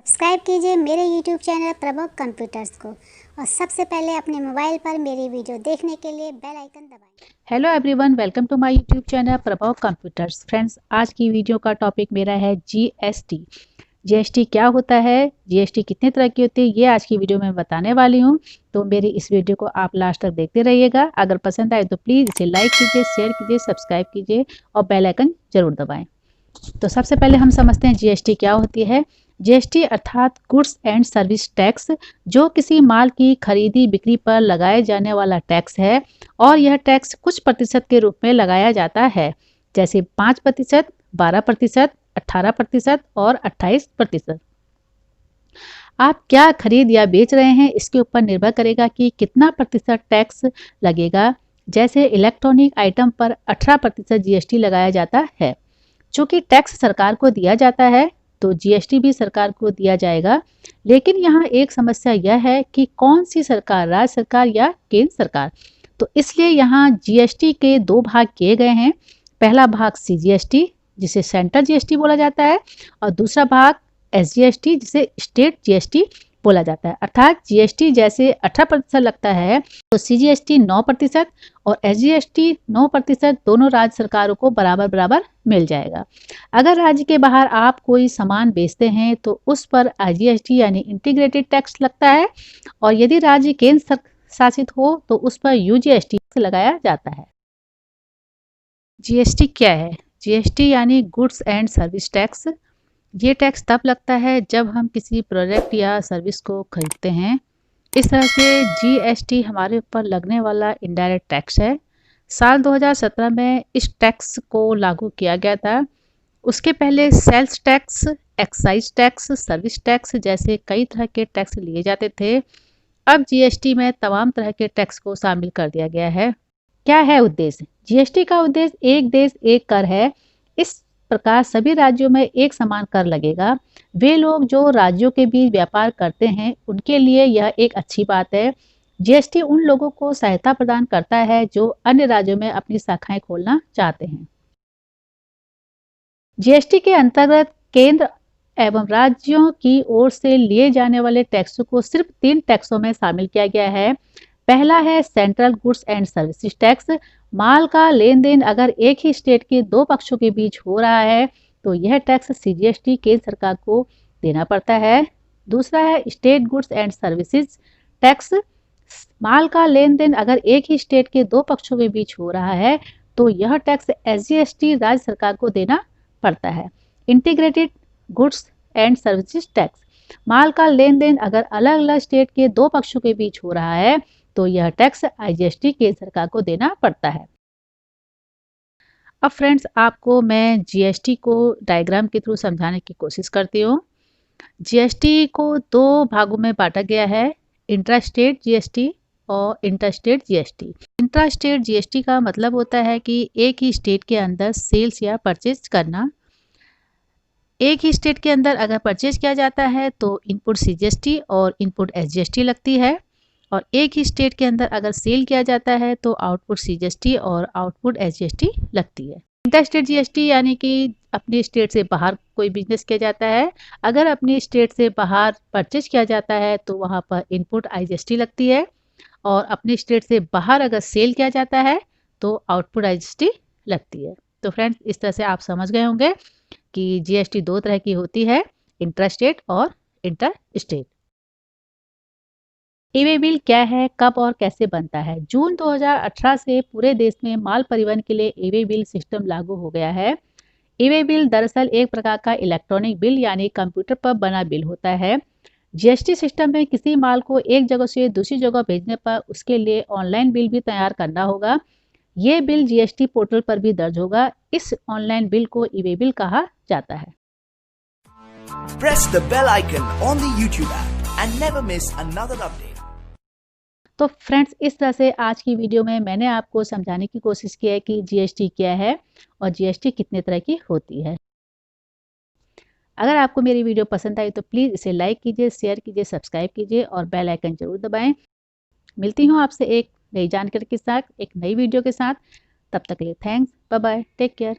Subscribe कीजिए मेरे YouTube channel Prabhav computers को और सबसे पहले अपने मोबाइल पर मेरी वीडियो देखने के लिए बेल आइकन दबाएं। Hello everyone, welcome to my YouTube channel Prabhav computers. Friends, आज की वीडियो का टॉपिक मेरा है जीएसटी। जीएसटी क्या होता है, जीएसटी कितने तरह की होती है, ये आज की वीडियो में बताने वाली हूँ। तो मेरी इस वीडियो को आप लास्ट तक देखते रहिएगा। अगर पसंद आए तो प्लीज़ इसे लाइक कीजिए, शेयर कीजिए, सब्सक्राइब कीजिए और बेल आइकन जरूर दबाएं। तो सबसे पहले हम समझते हैं जीएसटी क्या होती है। जीएसटी अर्थात गुड्स एंड सर्विस टैक्स, जो किसी माल की खरीदी बिक्री पर लगाए जाने वाला टैक्स है और यह टैक्स कुछ प्रतिशत के रूप में लगाया जाता है, जैसे 5%, 12%, 18% और 28%। आप क्या खरीद या बेच रहे हैं, इसके ऊपर निर्भर करेगा कि कितना प्रतिशत टैक्स लगेगा। जैसे इलेक्ट्रॉनिक आइटम पर 18% जीएसटी लगाया जाता है। चूंकि टैक्स सरकार को दिया जाता है तो जीएसटी भी सरकार को दिया जाएगा, लेकिन यहाँ एक समस्या यह है कि कौन सी सरकार, राज्य सरकार या केंद्र सरकार। तो इसलिए यहाँ जीएसटी के दो भाग किए गए हैं। पहला भाग सीजीएसटी, जिसे सेंट्रल जीएसटी बोला जाता है, और दूसरा भाग एसजीएसटी, जिसे स्टेट जीएसटी बोला जाता है। अर्थात जीएसटी जैसे 18% लगता है तो सीजीएसटी 9% और एसजीएसटी 9% दोनों राज्य सरकारों को बराबर बराबर मिल जाएगा। अगर राज्य के बाहर आप कोई सामान बेचते हैं तो उस पर आईजीएसटी यानी इंटीग्रेटेड टैक्स लगता है, और यदि राज्य केंद्र शासित हो तो उस पर यूजीएसटी लगाया जाता है। जीएसटी क्या है? जीएसटी यानी गुड्स एंड सर्विस टैक्स। ये टैक्स तब लगता है जब हम किसी प्रोडक्ट या सर्विस को खरीदते हैं। इस तरह से जीएसटी हमारे ऊपर लगने वाला इनडायरेक्ट टैक्स है। साल 2017 में इस टैक्स को लागू किया गया था। उसके पहले sales tax, excise tax, service tax जैसे कई तरह के टैक्स लिए जाते थे। अब जीएसटी में तमाम तरह के टैक्स को शामिल कर दिया गया है। क्या है उद्देश्य? जीएसटी का उद्देश्य एक देश एक कर है। इस प्रकार सभी राज्यों में एक समान कर लगेगा। वे लोग जो राज्यों के बीच व्यापार करते हैं उनके लिए यह एक अच्छी बात है। जीएसटी उन लोगों को सहायता प्रदान करता है जो अन्य राज्यों में अपनी शाखाएं खोलना चाहते हैं। जीएसटी के अंतर्गत केंद्र एवं राज्यों की ओर से लिए जाने वाले टैक्सों को सिर्फ 3 टैक्सों में शामिल किया गया है। पहला है central goods and services tax. माल का लेन देन अगर एक ही स्टेट के दो पक्षों के बीच हो रहा है तो यह टैक्स सीजीएसटी केंद्र सरकार को देना पड़ता है। दूसरा है state goods and services tax. माल का लेन देन अगर एक ही स्टेट के दो पक्षों के बीच हो रहा है तो यह टैक्स एसजीएसटी राज्य सरकार को देना पड़ता है। Integrated goods and services tax. माल का लेन देन अगर अलग अलग स्टेट के दो पक्षों के बीच हो रहा है तो यह टैक्स आईजीएसटी केंद्र सरकार को देना पड़ता है। अब फ्रेंड्स, आपको मैं जीएसटी को डायग्राम के थ्रू समझाने की कोशिश करती हूँ। जीएसटी को दो भागों में बांटा गया है, इंट्रास्टेट जीएसटी और इंटरस्टेट जीएसटी। इंट्रास्टेट जीएसटी का मतलब होता है कि एक ही स्टेट के अंदर सेल्स या परचेज करना। एक ही स्टेट के अंदर अगर परचेज किया जाता है तो इनपुट सीजीएसटी और इनपुट एसजीएसटी लगती है, और एक ही स्टेट के अंदर अगर सेल किया जाता है तो आउटपुट सीजीएसटी और आउटपुट एसजीएसटी लगती है। इंटरस्टेट जीएसटी यानी कि अपने स्टेट से बाहर कोई बिजनेस किया जाता है। अगर अपने स्टेट से बाहर परचेज किया जाता है तो वहाँ पर इनपुट आईजीएसटी लगती है, और अपने स्टेट से बाहर अगर सेल किया जाता है तो आउटपुट आईजीएसटी लगती है। तो फ्रेंड्स, इस तरह से आप समझ गए होंगे कि जीएसटी दो तरह की होती है, इंट्रास्टेट और इंटरस्टेट। ई वे बिल क्या है, कब और कैसे बनता है? जून 2018 से पूरे देश में माल परिवहन के लिए ई वे बिल सिस्टम लागू हो गया है। ई वे बिल दरअसल एक प्रकार का इलेक्ट्रॉनिक बिल यानी कंप्यूटर पर बना बिल होता है। जीएसटी सिस्टम में किसी माल को एक जगह से दूसरी जगह भेजने पर उसके लिए ऑनलाइन बिल भी तैयार करना होगा। ये बिल जीएसटी पोर्टल पर भी दर्ज होगा। इस ऑनलाइन बिल को ई वे बिल कहा जाता है। Press the bell icon on the YouTube app and never miss another update. तो फ्रेंड्स, इस तरह से आज की वीडियो में मैंने आपको समझाने की कोशिश की है कि जीएसटी क्या है और जीएसटी कितने तरह की होती है। अगर आपको मेरी वीडियो पसंद आई तो प्लीज़ इसे लाइक कीजिए, शेयर कीजिए, सब्सक्राइब कीजिए और बेल आइकन जरूर दबाएं। मिलती हूँ आपसे एक नई जानकारी के साथ, एक नई वीडियो के साथ। तब तक के लिए thanks, bye bye, take care.